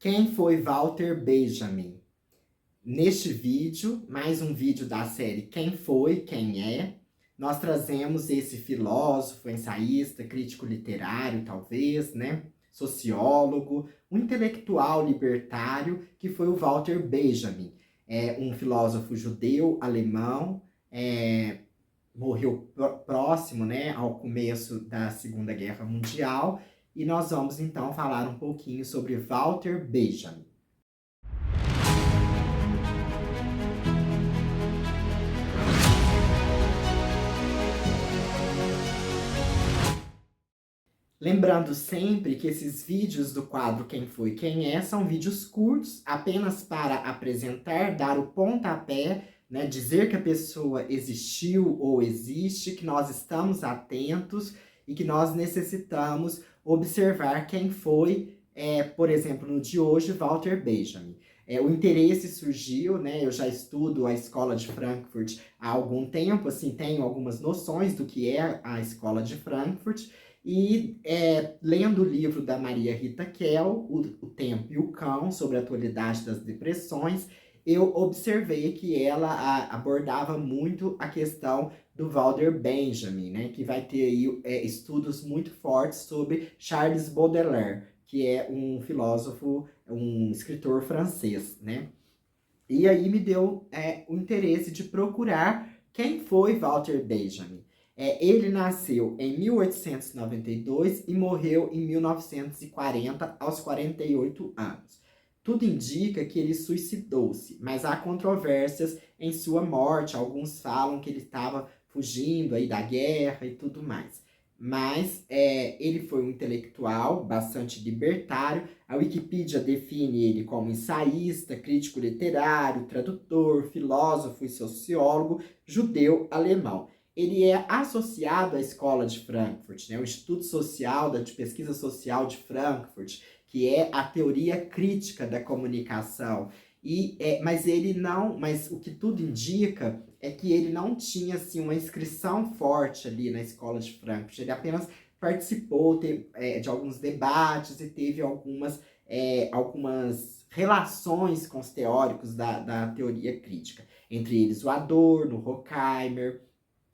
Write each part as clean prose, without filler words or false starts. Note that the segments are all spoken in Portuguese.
Quem foi Walter Benjamin? Neste vídeo, mais um vídeo da série Quem Foi, Quem É, nós trazemos esse filósofo, ensaísta, crítico literário, talvez, né? Sociólogo, um intelectual libertário que foi o Walter Benjamin. É um filósofo judeu, alemão, morreu próximo, né, ao começo da Segunda Guerra Mundial, e nós vamos então falar um pouquinho sobre Walter Benjamin. Lembrando sempre que esses vídeos do quadro Quem Foi, Quem É são vídeos curtos, apenas para apresentar, dar o pontapé, né, dizer que a pessoa existiu ou existe, que nós estamos atentos e que nós necessitamos observar quem foi, por exemplo, no de hoje, Walter Benjamin. O interesse surgiu, né, eu já estudo a Escola de Frankfurt há algum tempo, assim, tenho algumas noções do que é a Escola de Frankfurt, e lendo o livro da Maria Rita Kell, o Tempo e o Cão, sobre a atualidade das depressões, eu observei que ela abordava muito a questão do Walter Benjamin, né, que vai ter aí estudos muito fortes sobre Charles Baudelaire, que é um filósofo, um escritor francês, né? E aí me deu o interesse de procurar quem foi Walter Benjamin. Ele nasceu em 1892 e morreu em 1940, aos 48 anos. Tudo indica que ele suicidou-se, mas há controvérsias em sua morte. Alguns falam que ele estava fugindo aí da guerra e tudo mais. Mas ele foi um intelectual bastante libertário. A Wikipedia define ele como ensaísta, crítico literário, tradutor, filósofo e sociólogo judeu-alemão. Ele é associado à Escola de Frankfurt, né, o Instituto Social de Pesquisa Social de Frankfurt, que é a teoria crítica da comunicação. Mas o que tudo indica é que ele não tinha assim, uma inscrição forte ali na Escola de Frankfurt. Ele apenas participou de alguns debates e teve algumas relações com os teóricos da teoria crítica. Entre eles o Adorno, o Horkheimer.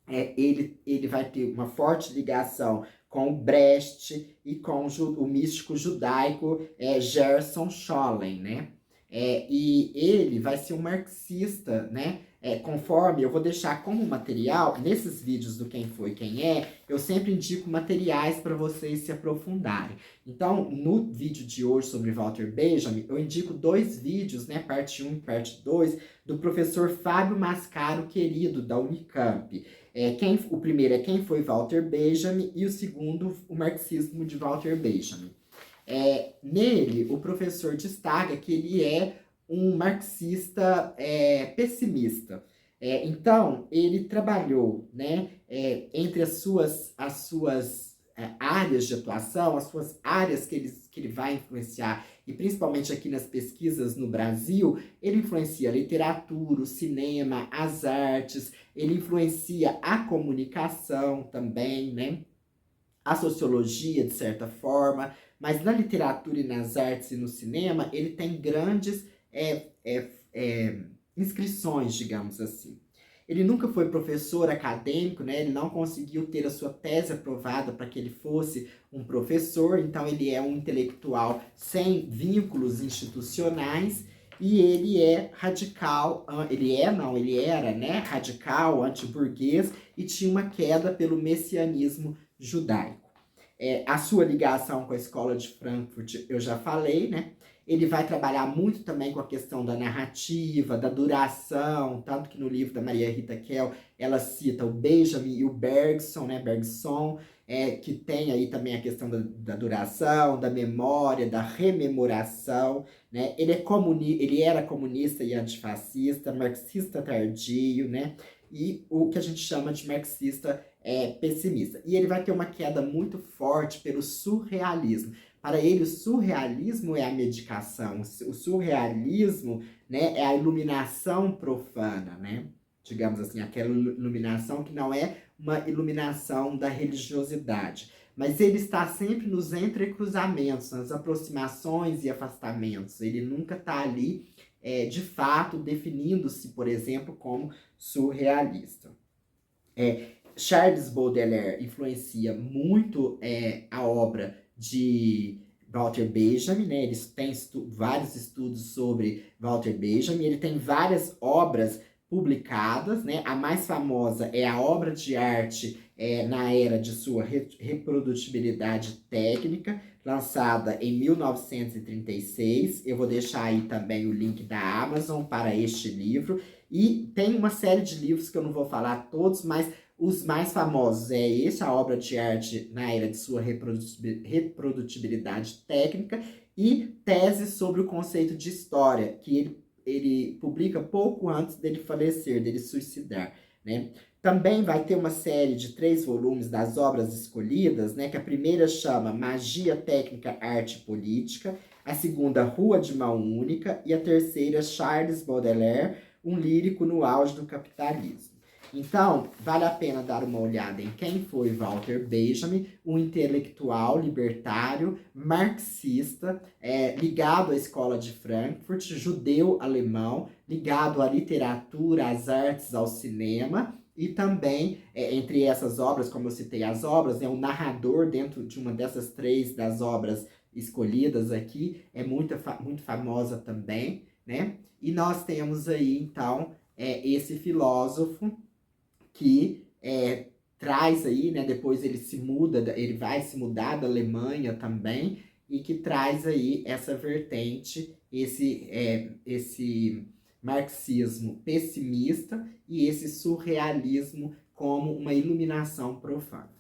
Ele vai ter uma forte ligação com o Brecht e com o místico judaico Gerson Scholem, né? E ele vai ser um marxista, né? Conforme eu vou deixar como material, nesses vídeos do Quem Foi, Quem É, eu sempre indico materiais para vocês se aprofundarem. Então, no vídeo de hoje sobre Walter Benjamin, eu indico 2 vídeos, né? Parte 1 e parte 2, do professor Fábio Mascaro, querido, da Unicamp. O primeiro é Quem Foi Walter Benjamin e o segundo, O Marxismo de Walter Benjamin. Nele, o professor destaca que ele é um marxista pessimista. Então, ele trabalhou, né, entre as suas áreas de atuação, as suas áreas que ele vai influenciar, e principalmente aqui nas pesquisas no Brasil, ele influencia a literatura, o cinema, as artes, ele influencia a comunicação também, né? A sociologia, de certa forma, mas na literatura e nas artes e no cinema, ele tem grandes inscrições, digamos assim. Ele nunca foi professor acadêmico, né? Ele não conseguiu ter a sua tese aprovada para que ele fosse um professor, então ele é um intelectual sem vínculos institucionais, e ele é radical, ele era, né, radical, antiburguês, e tinha uma queda pelo messianismo judaico. A sua ligação com a Escola de Frankfurt eu já falei, né? Ele vai trabalhar muito também com a questão da narrativa, da duração, tanto que no livro da Maria Rita Kell ela cita o Benjamin e o Bergson, né? Bergson, que tem aí também a questão da duração, da memória, da rememoração, né? Ele era comunista e antifascista, marxista tardio, né? E o que a gente chama de marxista pessimista. E ele vai ter uma queda muito forte pelo surrealismo. Para ele, o surrealismo é a medicação, o surrealismo, né, é a iluminação profana, né? Digamos assim, aquela iluminação que não é uma iluminação da religiosidade. mas ele está sempre nos entrecruzamentos, nas aproximações e afastamentos. Ele nunca está ali, de fato, definindo-se, por exemplo, como surrealista. Charles Baudelaire influencia muito a obra de Walter Benjamin, né? Eles têm vários estudos sobre Walter Benjamin, ele tem várias obras publicadas, né? A mais famosa é a obra de arte na era de sua reprodutibilidade técnica, lançada em 1936. Eu vou deixar aí também o link da Amazon para este livro. E tem uma série de livros que eu não vou falar todos, mas os mais famosos é esse, a obra de arte na era de sua reprodutibilidade técnica, e Tese sobre o conceito de história, que ele publica pouco antes dele falecer, dele suicidar, né? Também vai ter uma série de 3 volumes das obras escolhidas, né? Que a primeira chama Magia, Técnica, Arte e Política, a segunda Rua de Mão Única e a terceira Charles Baudelaire, um lírico no auge do capitalismo. Então, vale a pena dar uma olhada em quem foi Walter Benjamin, um intelectual libertário, marxista, ligado à escola de Frankfurt, judeu-alemão, ligado à literatura, às artes, ao cinema, e também, entre essas obras, como eu citei as obras, é um narrador dentro de uma dessas 3 das obras escolhidas aqui, é muito famosa também, né? E nós temos aí, então, esse filósofo que traz aí, né, depois ele vai se mudar da Alemanha também, e que traz aí essa vertente, esse marxismo pessimista e esse surrealismo como uma iluminação profana.